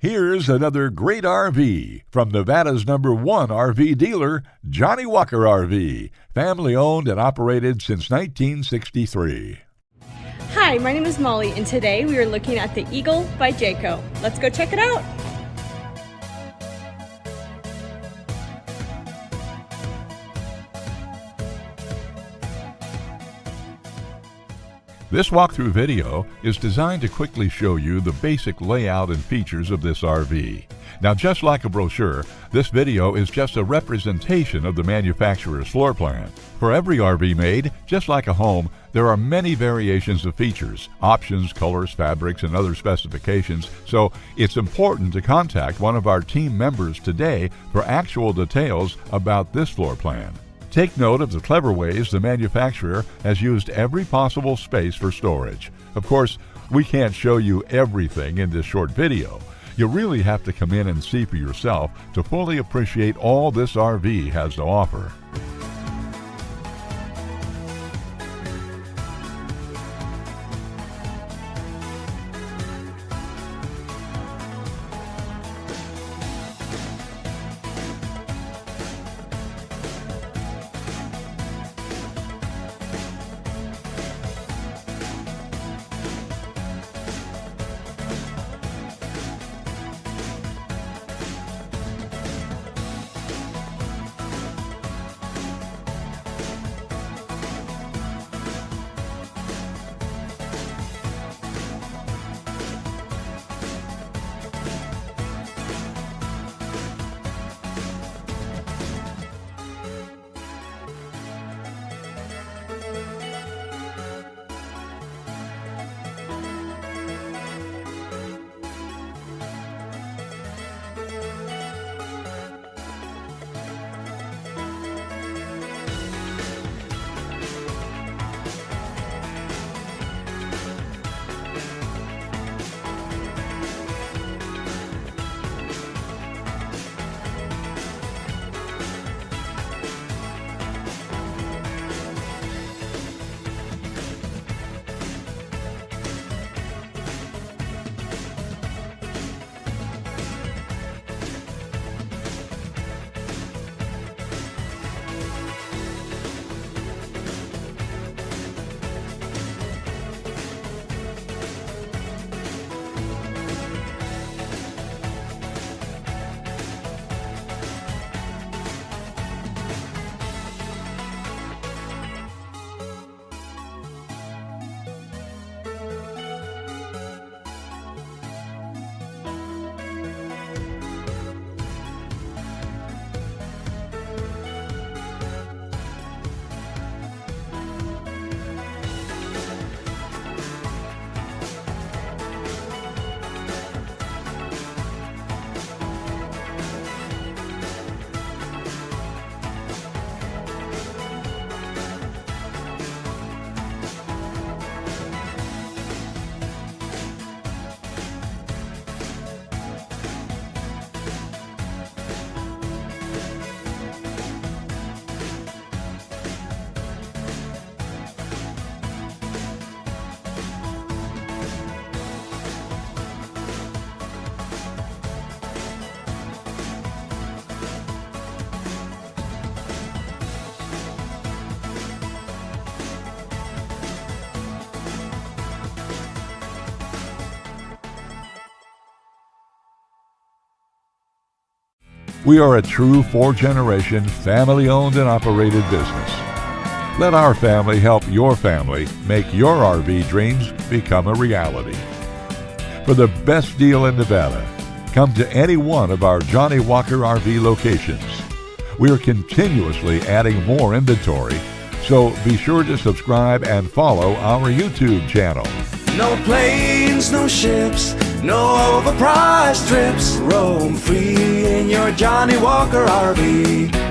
Here's another great RV from Nevada's #1 RV dealer, Johnnie Walker RV, family owned and operated since 1963. Hi, my name is Molly, and today we are looking at the Eagle by Jayco. Let's go check it out. This walkthrough video is designed to quickly show you the basic layout and features of this RV. Now, just like a brochure, this video is just a representation of the manufacturer's floor plan. For every RV made, just like a home, there are many variations of features, options, colors, fabrics, and other specifications, so it's important to contact one of our team members today for actual details about this floor plan. Take note of the clever ways the manufacturer has used every possible space for storage. Of course, we can't show you everything in this short video. You really have to come in and see for yourself to fully appreciate all this RV has to offer. We are a true 4-generation, family-owned and operated business. Let our family help your family make your RV dreams become a reality. For the best deal in Nevada, come to any one of our Johnnie Walker RV locations. We are continuously adding more inventory, so be sure to subscribe and follow our YouTube channel. No planes, no ships, no overpriced trips. Roam free in your Johnnie Walker RV.